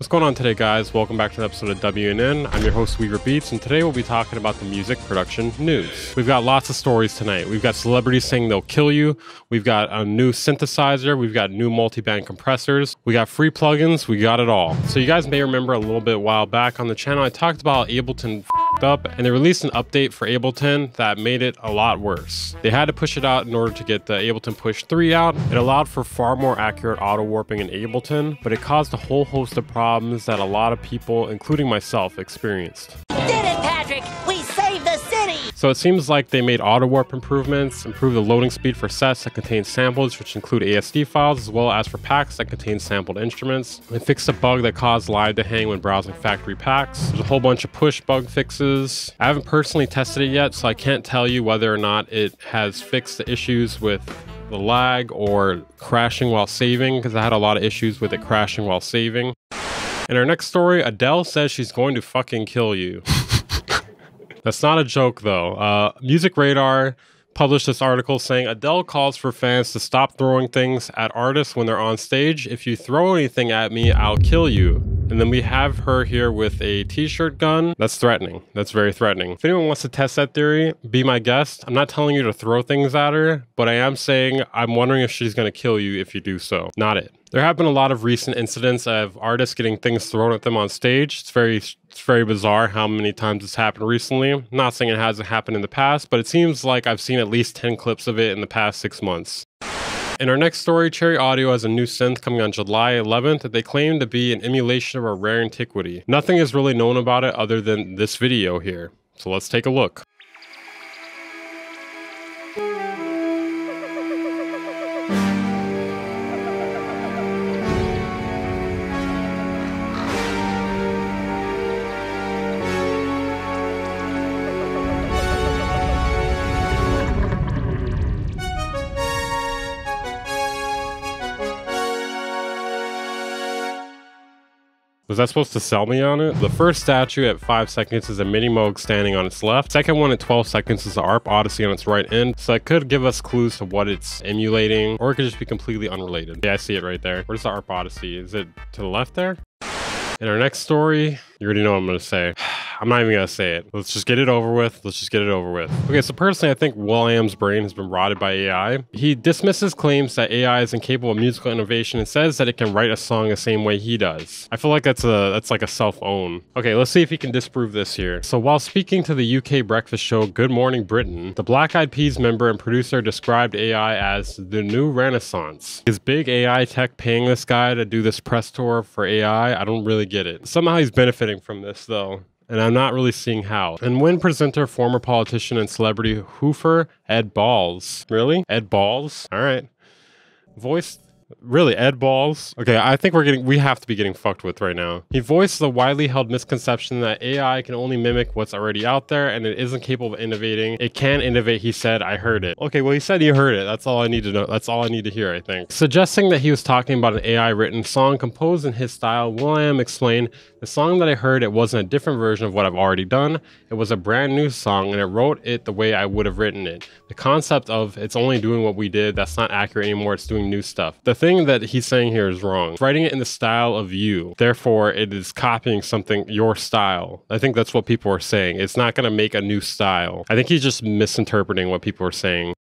What's going on today, guys? Welcome back to the episode of WNN. I'm your host, Weaver Beats, and today we'll be talking about the music production news. We've got lots of stories tonight. We've got celebrities saying they'll kill you. We've got a new synthesizer. We've got new multi-band compressors. We got free plugins. We got it all. So you guys may remember a little bit while back on the channel, I talked about Ableton f***ed up, and they released an update for Ableton that made it a lot worse. They had to push it out in order to get the Ableton Push 3 out. It allowed for far more accurate auto warping in Ableton, but it caused a whole host of problems that a lot of people, including myself, experienced. Did it, Patrick! We saved the city! So it seems like they made auto warp improvements, improved the loading speed for sets that contain samples, which include ASD files, as well as for packs that contain sampled instruments. They fixed a bug that caused Live to hang when browsing factory packs. There's a whole bunch of push bug fixes. I haven't personally tested it yet, so I can't tell you whether or not it has fixed the issues with the lag or crashing while saving, because I had a lot of issues with it crashing while saving. In our next story, Adele says she's going to fucking kill you. That's not a joke, though. Music Radar published this article saying Adele calls for fans to stop throwing things at artists when they're on stage. If you throw anything at me, I'll kill you. And then we have her here with a t-shirt gun. That's threatening. That's very threatening. If anyone wants to test that theory, be my guest. I'm not telling you to throw things at her, but I am saying I'm wondering if she's going to kill you if you do so. Not it. There have been a lot of recent incidents of artists getting things thrown at them on stage. It's very bizarre how many times it's happened recently. I'm not saying it hasn't happened in the past, but it seems like I've seen at least 10 clips of it in the past 6 months. In our next story, Cherry Audio has a new synth coming on July 11th that they claim to be an emulation of a rare antiquity. Nothing is really known about it other than this video here. So let's take a look. Was I supposed to sell me on it? The first statue at 5 seconds is a mini Moog standing on its left. Second one at 12 seconds is the ARP Odyssey on its right end. So it could give us clues to what it's emulating, or it could just be completely unrelated. Yeah, I see it right there. Where's the ARP Odyssey? Is it to the left there? In our next story, you already know what I'm going to say. I'm not even going to say it. Let's just get it over with. Let's just get it over with. Okay, so personally, I think Will.i.am's brain has been rotted by AI. He dismisses claims that AI is incapable of musical innovation and says that it can write a song the same way he does. I feel like that's like a self-own. Okay, let's see if he can disprove this here. So while speaking to the UK breakfast show Good Morning Britain, the Black Eyed Peas member and producer described AI as the new renaissance. Is big AI tech paying this guy to do this press tour for AI? I don't really get it. Somehow he's benefiting from this, though, and I'm not really seeing how. And when presenter, former politician and celebrity hoofer Ed Balls. Really? Ed Balls? All right. Voice. Really, Ed Balls? Okay, I think we have to be getting fucked with right now. He voiced the widely held misconception that AI can only mimic what's already out there and it isn't capable of innovating. It can innovate, he said. I heard it. Okay, well, he said you heard it. That's all I need to know. That's all I need to hear, I think. Suggesting that he was talking about an AI-written song composed in his style, Will.i.am explained, the song that I heard, it wasn't a different version of what I've already done. It was a brand new song and it wrote it the way I would have written it. The concept of it's only doing what we did, that's not accurate anymore, it's doing new stuff. The thing that he's saying here is wrong. It's writing it in the style of you. Therefore, it is copying something, your style. I think that's what people are saying. It's not going to make a new style. I think he's just misinterpreting what people are saying.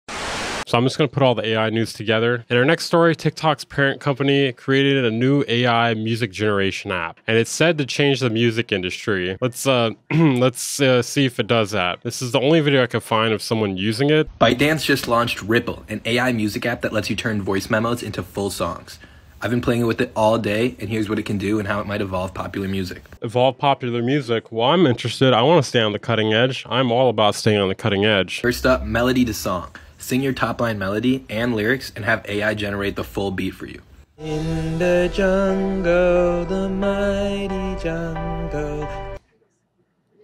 So I'm just going to put all the AI news together. In our next story, TikTok's parent company created a new AI music generation app, and it's said to change the music industry. Let's see if it does that. This is the only video I could find of someone using it. ByteDance just launched Ripple, an AI music app that lets you turn voice memos into full songs. I've been playing with it all day, and here's what it can do and how it might evolve popular music. Evolve popular music? Well, I'm interested. I want to stay on the cutting edge. I'm all about staying on the cutting edge. First up, melody to song. Sing your top line melody and lyrics and have AI generate the full beat for you. In the jungle, the mighty jungle,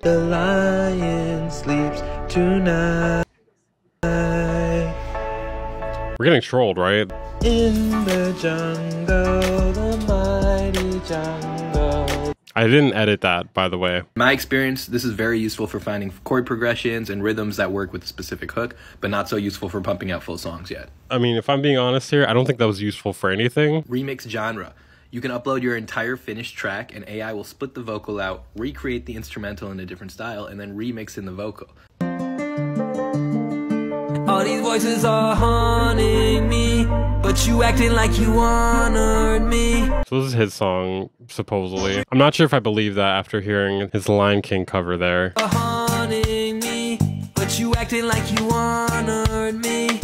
the lion sleeps tonight. We're getting trolled, right? In the jungle, the mighty jungle. I didn't edit that, by the way. In my experience, this is very useful for finding chord progressions and rhythms that work with a specific hook, but not so useful for pumping out full songs yet. I mean, if I'm being honest here, I don't think that was useful for anything. Remix genre. You can upload your entire finished track and AI will split the vocal out, recreate the instrumental in a different style, and then remix in the vocal. All these voices are haunting me, but you acting like you honored me. So this is his song, supposedly. I'm not sure if I believe that after hearing his Lion King cover there. Haunting me, but you acting like you honored me.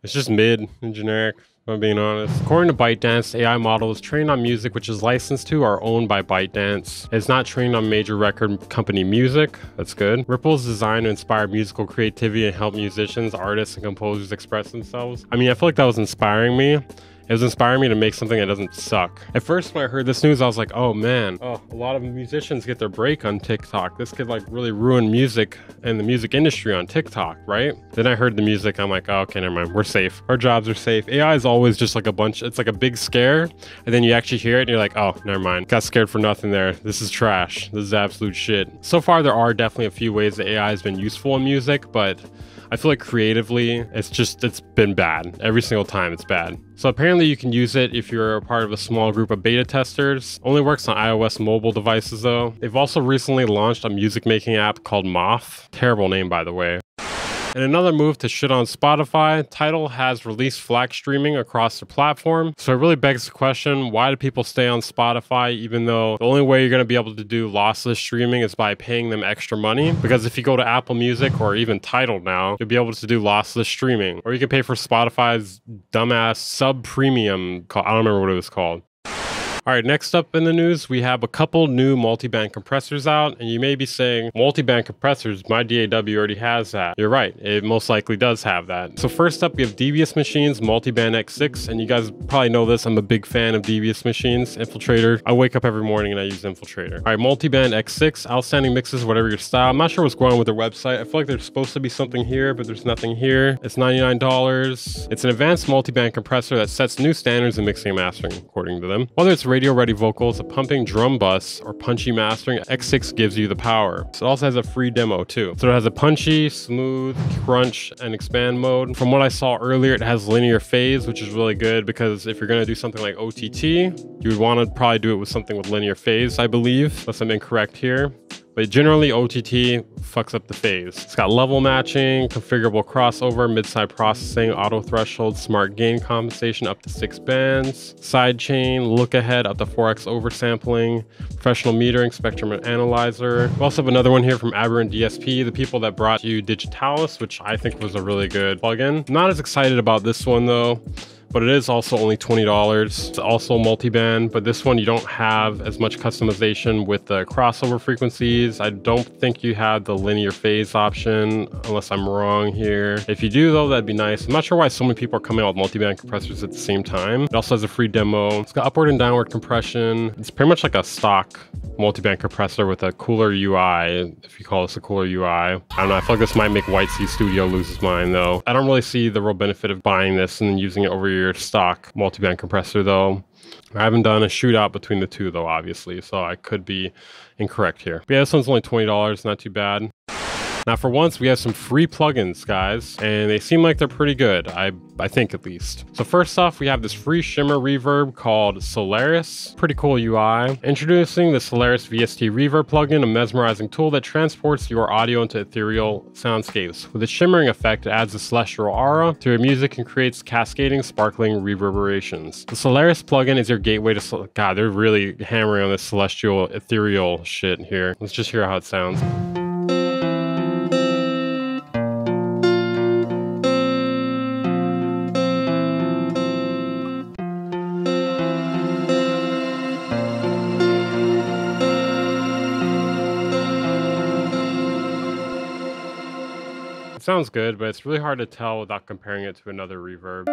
It's just mid and generic, if I'm being honest. According to ByteDance, the AI model is trained on music which is licensed to or owned by ByteDance. It's not trained on major record company music. That's good. Ripple is designed to inspire musical creativity and help musicians, artists, and composers express themselves. I mean, I feel like that was inspiring me. It was inspiring me to make something that doesn't suck. At first, when I heard this news, I was like, oh man, a lot of musicians get their break on TikTok. This could like really ruin music and the music industry on TikTok, right? Then I heard the music, I'm like, oh, okay, never mind, we're safe. Our jobs are safe. AI is always just like a bunch, it's like a big scare, and then you actually hear it and you're like, oh, never mind. Got scared for nothing there. This is trash. This is absolute shit. So far, there are definitely a few ways that AI has been useful in music, but I feel like creatively, it's been bad. Every single time it's bad. So apparently you can use it if you're a part of a small group of beta testers. Only works on iOS mobile devices though. They've also recently launched a music making app called Moth. Terrible name, by the way. In another move to shit on Spotify, TIDAL has released FLAC streaming across the platform. So it really begs the question, why do people stay on Spotify even though the only way you're going to be able to do lossless streaming is by paying them extra money? Because if you go to Apple Music or even TIDAL now, you'll be able to do lossless streaming. Or you can pay for Spotify's dumbass sub-premium, I don't remember what it was called. All right, next up in the news, we have a couple new multiband compressors out, and you may be saying, multiband compressors, my DAW already has that. You're right, it most likely does have that. So first up, we have Devious Machines Multiband X6, and you guys probably know this, I'm a big fan of Devious Machines, Infiltrator. I wake up every morning and I use Infiltrator. All right, Multiband X6, outstanding mixes, whatever your style. I'm not sure what's going on with their website. I feel like there's supposed to be something here, but there's nothing here. It's $99. It's an advanced multiband compressor that sets new standards in mixing and mastering, according to them. Whether it's radio-ready vocals, a pumping drum bus, or punchy mastering, X6 gives you the power. So it also has a free demo too. So it has a punchy, smooth, crunch, and expand mode. From what I saw earlier, it has linear phase, which is really good because if you're going to do something like OTT, you would want to probably do it with something with linear phase, I believe, unless I'm incorrect here. But generally, OTT fucks up the phase. It's got level matching, configurable crossover, mid-side processing, auto threshold, smart gain compensation up to 6 bands, side chain, look ahead up to 4x oversampling, professional metering, spectrum analyzer. We also have another one here from ABERRANT DSP, the people that brought you Digitalis, which I think was a really good plugin. Not as excited about this one though, but it is also only $20. It's also multiband, but this one you don't have as much customization with the crossover frequencies. I don't think you have the linear phase option, unless I'm wrong here. If you do though, that'd be nice. I'm not sure why so many people are coming out with multiband compressors at the same time. It also has a free demo. It's got upward and downward compression. It's pretty much like a stock multiband compressor with a cooler UI, if you call this a cooler UI. I don't know, I feel like this might make White Sea Studio lose his mind though. I don't really see the real benefit of buying this and then using it over your stock multiband compressor though. I haven't done a shootout between the two though, obviously, so I could be incorrect here. But yeah, this one's only $20, not too bad. Now for once, we have some free plugins, guys, and they seem like they're pretty good, I think at least. So first off, we have this free shimmer reverb called Solaris. Pretty cool UI. Introducing the Solaris VST Reverb plugin, a mesmerizing tool that transports your audio into ethereal soundscapes. With its shimmering effect, it adds a celestial aura to your music and creates cascading, sparkling reverberations. The Solaris plugin is your gateway to... God, they're really hammering on this celestial, ethereal shit here. Let's just hear how it sounds. It sounds good, but it's really hard to tell without comparing it to another reverb.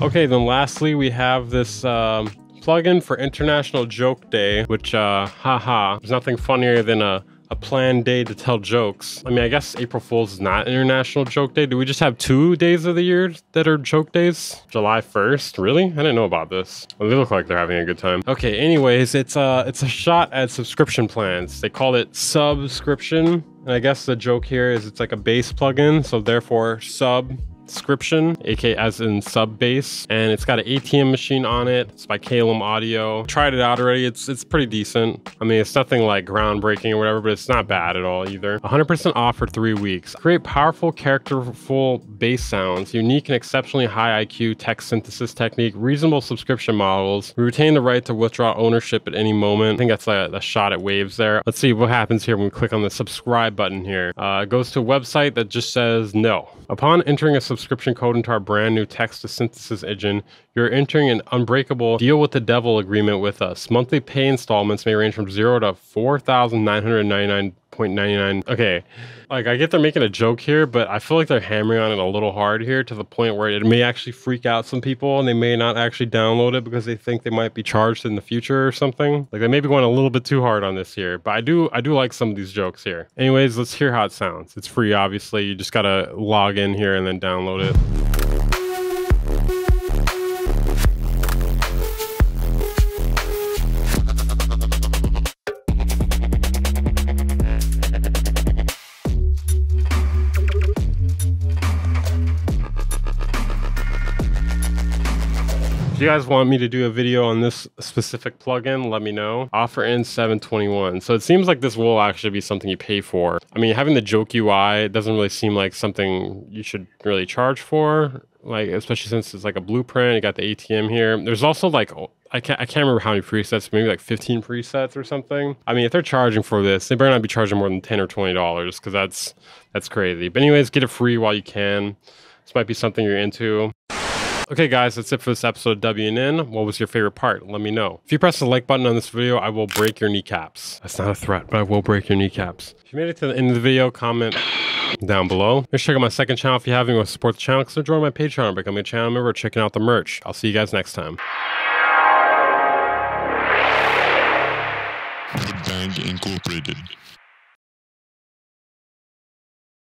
Okay, then lastly, we have this plugin for International Joke Day, which, haha, there's nothing funnier than a a planned day to tell jokes. I mean, I guess April Fool's is not International Joke Day. Do we just have 2 days of the year that are joke days? July 1st? Really? I didn't know about this. Well, they look like they're having a good time. Okay, anyways, it's a shot at subscription plans. They call it subscription. And I guess the joke here is it's like a bass plugin, so therefore subscription, aka as in sub bass, and it's got an ATM machine on it. It's by KLM Audio. Tried it out already. It's pretty decent. I mean, it's nothing like groundbreaking or whatever, but it's not bad at all either. 100% off for 3 weeks. Create powerful, characterful bass sounds, unique and exceptionally high IQ text synthesis technique, reasonable subscription models. We retain the right to withdraw ownership at any moment. I think that's a shot at waves there. Let's see what happens here when we click on the subscribe button here. It goes to a website that just says no. Upon entering a subscription code into our brand new text to synthesis engine, you're entering an unbreakable deal with the devil agreement with us. Monthly pay installments may range from 0 to $4,999.99. Okay, like I get they're making a joke here, but I feel like they're hammering on it a little hard here to the point where it may actually freak out some people and they may not actually download it because they think they might be charged in the future or something. Like they may be going a little bit too hard on this here, but I do like some of these jokes here. Anyways, let's hear how it sounds. It's free, obviously. You just gotta log in here and then download it. If you guys want me to do a video on this specific plugin, let me know. Offer ends 7/21. So it seems like this will actually be something you pay for. I mean, having the joke UI doesn't really seem like something you should really charge for. Like, especially since it's like a blueprint, you got the ATM here. There's also like, I can't remember how many presets, maybe like 15 presets or something. I mean, if they're charging for this, they better not be charging more than $10 or $20 because that's crazy. But anyways, get it free while you can. This might be something you're into. Okay guys, that's it for this episode of WNN. What was your favorite part? Let me know. If you press the like button on this video, I will break your kneecaps. That's not a threat, but I will break your kneecaps. If you made it to the end of the video, comment down below. Make sure to check out my second channel if you haven't. You want to support the channel, consider joining my Patreon, becoming a channel member, or checking out the merch. I'll see you guys next time. The Band Incorporated.